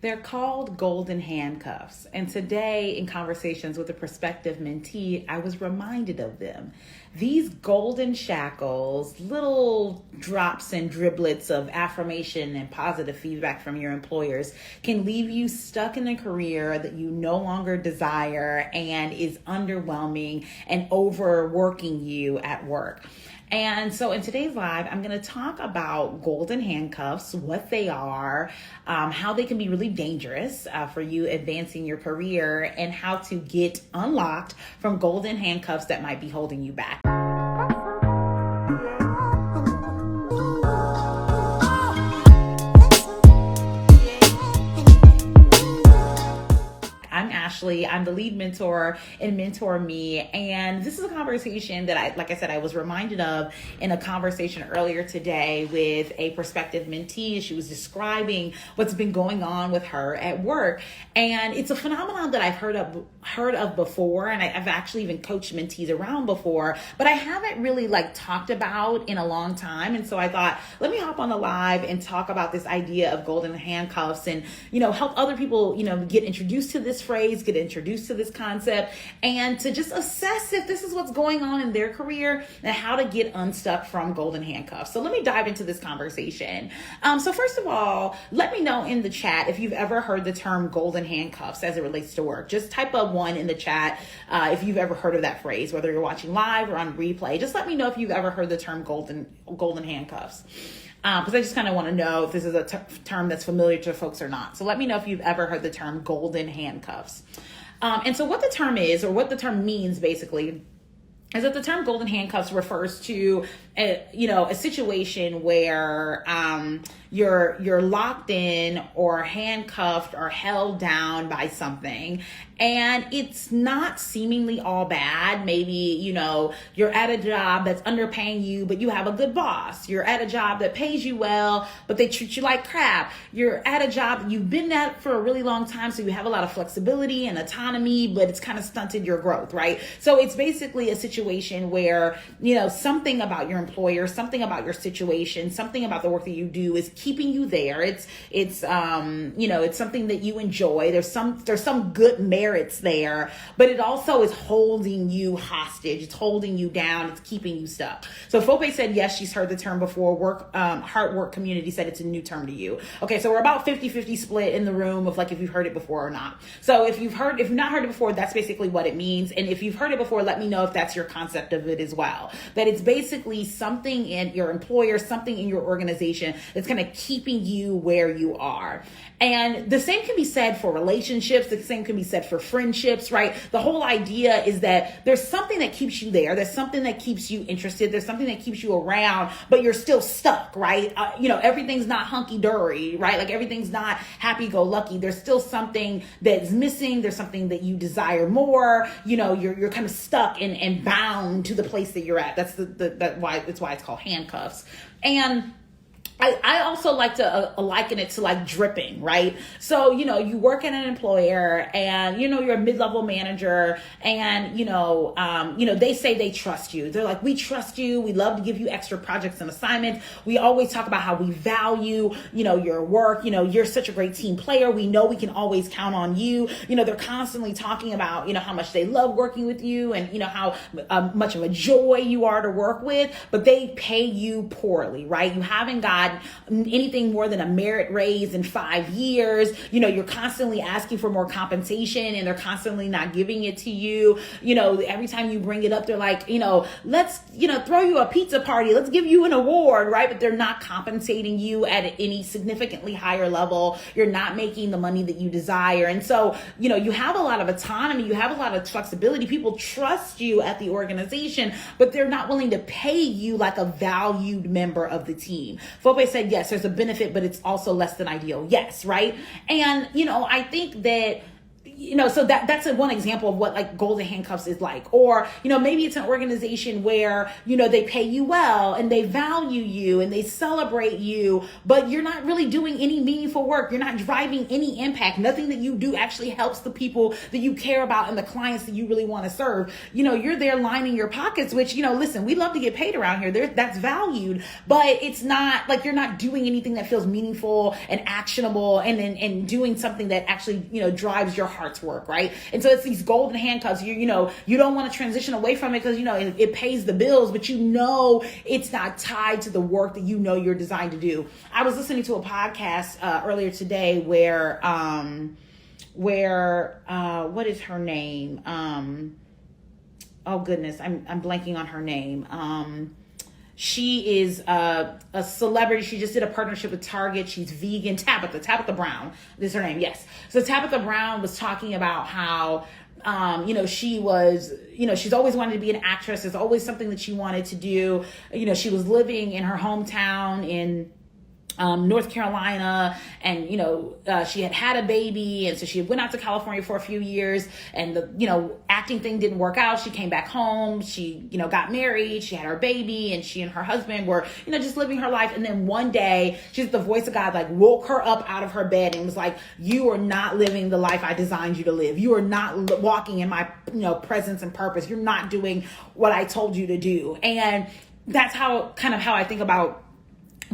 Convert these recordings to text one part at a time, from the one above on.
They're called golden handcuffs. And today, in conversations with a prospective mentee, I was reminded of them. These golden shackles, little drops and driblets of affirmation and positive feedback from your employers, can leave you stuck in a career that you no longer desire and is underwhelming and overworking you at work. And so in today's live, I'm going to talk about golden handcuffs, what they are, how they can be really dangerous for you advancing your career, and how to get unlocked from golden handcuffs that might be holding you back. I'm Ashley. I'm the lead mentor in Mentor Me. And this is a conversation that I was reminded of in a conversation earlier today with a prospective mentee. She was describing what's been going on with her at work. And it's a phenomenon that I've heard of before. And I've actually even coached mentees around before, but I haven't really talked about in a long time. And so I thought, let me hop on the live and talk about this idea of golden handcuffs and, help other people, get introduced to this phrase, get introduced to this concept, and to just assess if this is what's going on in their career and how to get unstuck from golden handcuffs. So let me dive into this conversation. So first of all, let me know in the chat if you've ever heard the term golden handcuffs as it relates to work. Just type a 1 in the chat if you've ever heard of that phrase, whether you're watching live or on replay. Just let me know if you've ever heard the term golden handcuffs. Because I just kind of want to know if this is a term that's familiar to folks or not. So let me know if you've ever heard the term golden handcuffs. And so what the term is, or what the term means basically, is that the term golden handcuffs refers to a situation where you're locked in or handcuffed or held down by something, and it's not seemingly all bad. Maybe you're at a job that's underpaying you, but you have a good boss. You're at a job that pays you well, but they treat you like crap. You're at a job that you've been at for a really long time, so you have a lot of flexibility and autonomy, but it's kind of stunted your growth, right? So it's basically a situation where something about your employer, something about your situation, something about the work that you do is keeping you there. It's something that you enjoy. There's some good merits there, but it also is holding you hostage. It's holding you down. It's keeping you stuck. So Fope said, yes, she's heard the term before. Heart work community said it's a new term to you. Okay, so we're about 50-50 split in the room of if you've heard it before or not. So if you've not heard it before, that's basically what it means. And if you've heard it before, let me know if that's your concept of it as well. That it's basically something in your employer, something in your organization that's kind of keeping you where you are. And the same can be said for relationships. The same can be said for friendships, right? The whole idea is that there's something that keeps you there. There's something that keeps you interested. There's something that keeps you around, but you're still stuck, right? Everything's not hunky-dory, right? Everything's not happy-go-lucky. There's still something that's missing. There's something that you desire more. You're kind of stuck and bound to the place that you're at. That's why it's called handcuffs. And I also like to liken it to dripping, right? So, you work at an employer and, you're a mid-level manager and, they say they trust you. They're like, we trust you. We love to give you extra projects and assignments. We always talk about how we value, your work. You're such a great team player. We know we can always count on you. They're constantly talking about, how much they love working with you and, how much of a joy you are to work with, but they pay you poorly, right? You haven't got anything more than a merit raise in 5 years. You're constantly asking for more compensation and they're constantly not giving it to you. Every time you bring it up, they're like, let's, throw you a pizza party. Let's give you an award, right? But they're not compensating you at any significantly higher level. You're not making the money that you desire. And so, you have a lot of autonomy. You have a lot of flexibility. People trust you at the organization, but they're not willing to pay you like a valued member of the team. Fope said, yes, there's a benefit, but it's also less than ideal. Yes, right? And, I think that so that's one example of what like golden handcuffs is like. Or, maybe it's an organization where, they pay you well and they value you and they celebrate you, but you're not really doing any meaningful work. You're not driving any impact. Nothing that you do actually helps the people that you care about and the clients that you really want to serve. You're there lining your pockets, which, listen, we love to get paid around here. That's valued, but it's not like you're not doing anything that feels meaningful and actionable and doing something that actually, drives your heart's work, right? And so it's these golden handcuffs. You don't want to transition away from it because, it pays the bills, but it's not tied to the work that you're designed to do. I was listening to a podcast earlier today where what is her name? Oh goodness, I'm blanking on her name. She is a celebrity. She just did a partnership with Target. She's vegan. Tabitha Brown. This is her name. Yes. So Tabitha Brown was talking about how, she was, she's always wanted to be an actress. There's always something that she wanted to do. She was living in her hometown in North Carolina, and she had a baby, and so she went out to California for a few years, and the acting thing didn't work out. She came back home, she got married, she had her baby, and she and her husband were just living her life. And then one day, she's the voice of God like woke her up out of her bed and was like, "You are not living the life I designed you to live. You are not walking in my presence and purpose. You're not doing what I told you to do." And that's how I think about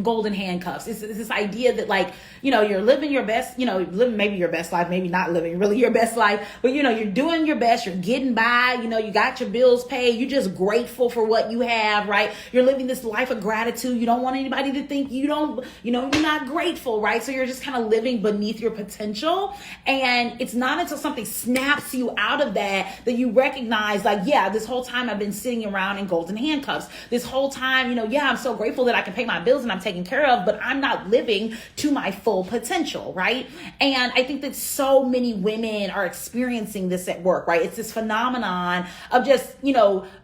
golden handcuffs. It's this idea that like, you're living your best, living maybe your best life, maybe not living really your best life, but you're doing your best, you're getting by, you got your bills paid, you're just grateful for what you have, right? You're living this life of gratitude. You don't want anybody to think you're not grateful, right? So you're just kind of living beneath your potential. And it's not until something snaps you out of that you recognize like, yeah, this whole time I've been sitting around in golden handcuffs. This whole time, I'm so grateful that I can pay my bills and I'm taken care of, but I'm not living to my full potential, right? And I think that so many women are experiencing this at work, right? It's this phenomenon of just,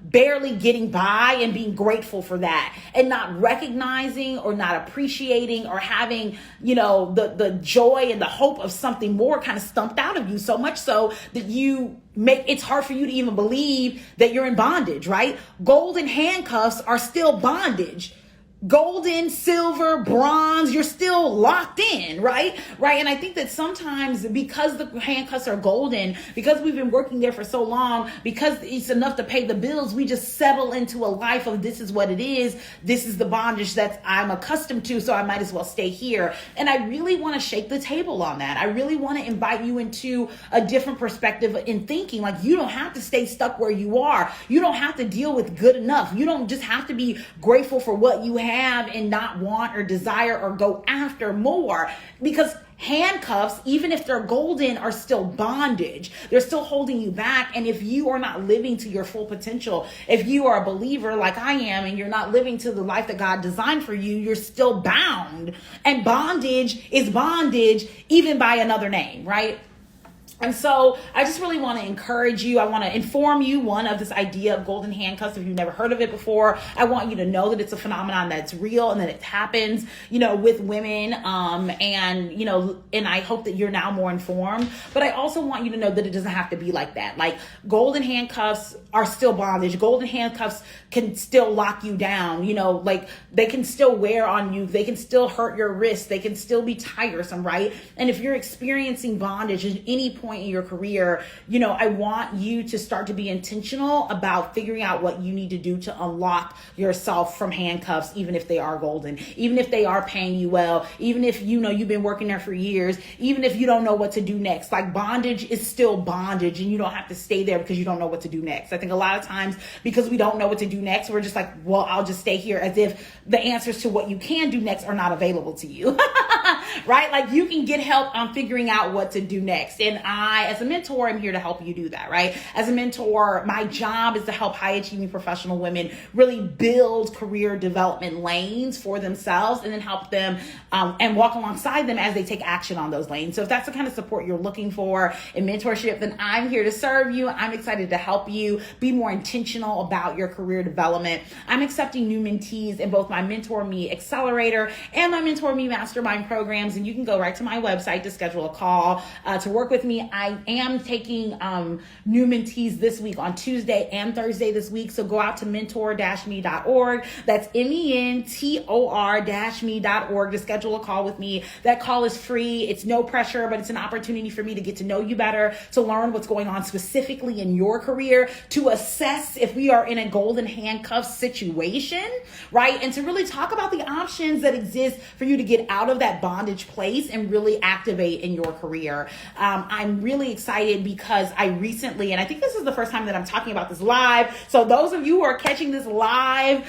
barely getting by and being grateful for that and not recognizing or not appreciating or having, the joy and the hope of something more kind of stumped out of you, so much so that it's hard for you to even believe that you're in bondage, right? Golden handcuffs are still bondage. Golden, silver, bronze, you're still locked in, right? And I think that sometimes because the handcuffs are golden, because we've been working there for so long, because it's enough to pay the bills, we just settle into a life of this is what it is. This is the bondage that I'm accustomed to, so I might as well stay here. And I really want to shake the table on that. I really want to invite you into a different perspective in thinking. Like, you don't have to stay stuck where you are. You don't have to deal with good enough. You don't just have to be grateful for what you have and not want or desire or go after more, because handcuffs, even if they're golden, are still bondage. They're still holding you back. And if you are not living to your full potential, if you are a believer like I am and you're not living to the life that God designed for you, you're still bound. And bondage is bondage even by another name, right? And so I just really want to encourage you. I want to inform you, one, of this idea of golden handcuffs. If you've never heard of it before, I want you to know that it's a phenomenon that's real and that it happens, with women. And I hope that you're now more informed. But I also want you to know that it doesn't have to be like that. Like, golden handcuffs are still bondage. Golden handcuffs can still lock you down. Like, they can still wear on you. They can still hurt your wrists. They can still be tiresome, right? And if you're experiencing bondage at any point in your career, I want you to start to be intentional about figuring out what you need to do to unlock yourself from handcuffs, even if they are golden, even if they are paying you well, even if you've been working there for years, even if you don't know what to do next. Like, bondage is still bondage, and you don't have to stay there because you don't know what to do next. I think a lot of times, because we don't know what to do next, we're just like, well, I'll just stay here, as if the answers to what you can do next are not available to you. Right? Like, you can get help on figuring out what to do next. And I, as a mentor, am here to help you do that, right? As a mentor, my job is to help high achieving professional women really build career development lanes for themselves, and then help them and walk alongside them as they take action on those lanes. So if that's the kind of support you're looking for in mentorship, then I'm here to serve you. I'm excited to help you be more intentional about your career development. I'm accepting new mentees in both my Mentor Me Accelerator and my Mentor Me Mastermind program. programs, and you can go right to my website to schedule a call to work with me. I am taking new mentees this week on Tuesday and Thursday this week. So go out to mentor-me.org. That's mentor-me.org to schedule a call with me. That call is free. It's no pressure, but it's an opportunity for me to get to know you better, to learn what's going on specifically in your career, to assess if we are in a golden handcuffs situation, right? And to really talk about the options that exist for you to get out of that bondage place and really activate in your career. I'm really excited because I recently, and I think this is the first time that I'm talking about this live. So those of you who are catching this live,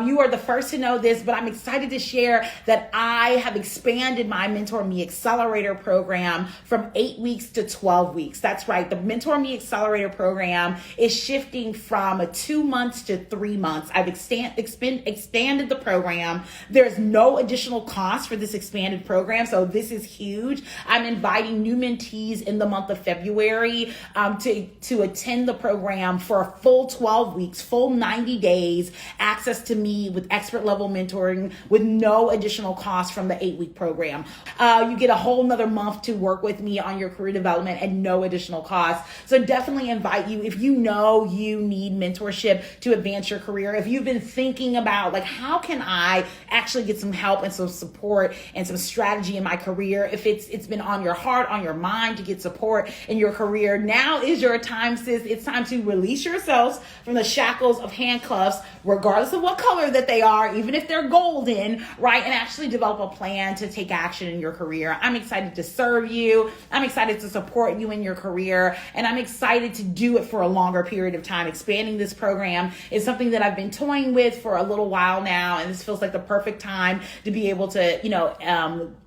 you are the first to know this, but I'm excited to share that I have expanded my Mentor Me Accelerator program from 8 weeks to 12 weeks. That's right. The Mentor Me Accelerator program is shifting from 2 months to 3 months. I've expanded the program. There's no additional cost for this expanded program. So this is huge. I'm inviting new mentees in the month of February to attend the program for a full 12 weeks, full 90 days, access to me with expert level mentoring with no additional cost from the 8-week program. You get a whole nother month to work with me on your career development at no additional cost. So definitely invite you, if you know you need mentorship to advance your career, if you've been thinking about like, how can I actually get some help and some support and some strategy in my career, if it's been on your heart, on your mind to get support in your career, now is your time, sis. It's time to release yourselves from the shackles of handcuffs, regardless of what color that they are, even if they're golden, right? And actually develop a plan to take action in your career. I'm excited to serve you. I'm excited to support you in your career. And I'm excited to do it for a longer period of time. Expanding this program is something that I've been toying with for a little while now. And this feels like the perfect time to be able to,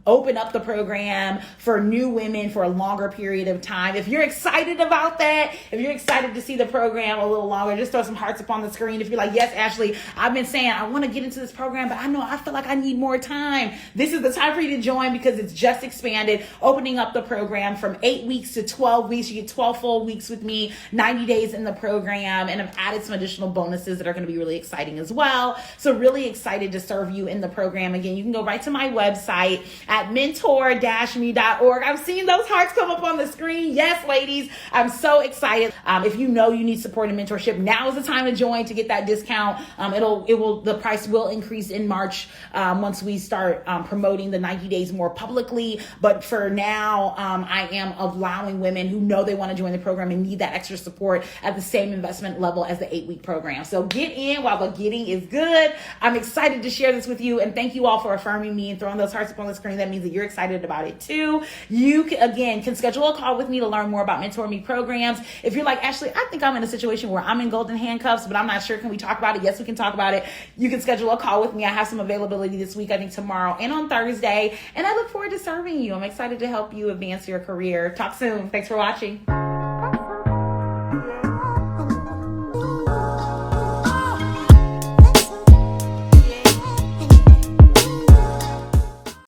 open up the program for new women for a longer period of time. If you're excited about that, if you're excited to see the program a little longer, just throw some hearts up on the screen. If you're like, yes, Ashley, I've been saying I want to get into this program, but I feel like I need more time. This is the time for you to join because it's just expanded, opening up the program from 8 weeks to 12 weeks. You get 12 full weeks with me, 90 days in the program, and I've added some additional bonuses that are going to be really exciting as well. So really excited to serve you in the program. Again, you can go right to my website at mentor-me.org. I'm seeing those hearts come up on the screen. Yes, ladies, I'm so excited. If you know you need support and mentorship, now is the time to join to get that discount. The price will increase in March once we start promoting the 90 days more publicly. But for now, I am allowing women who know they want to join the program and need that extra support at the same investment level as the 8-week program. So get in while the getting is good. I'm excited to share this with you, and thank you all for affirming me and throwing those hearts up on the screen. That means that you're excited about it too. You can schedule a call with me to learn more about Mentor Me programs. If you're like, Ashley, I think I'm in a situation where I'm in golden handcuffs, but I'm not sure. Can we talk about it? Yes, we can talk about it. You can schedule a call with me. I have some availability this week, I think tomorrow and on Thursday. And I look forward to serving you. I'm excited to help you advance your career. Talk soon. Thanks for watching.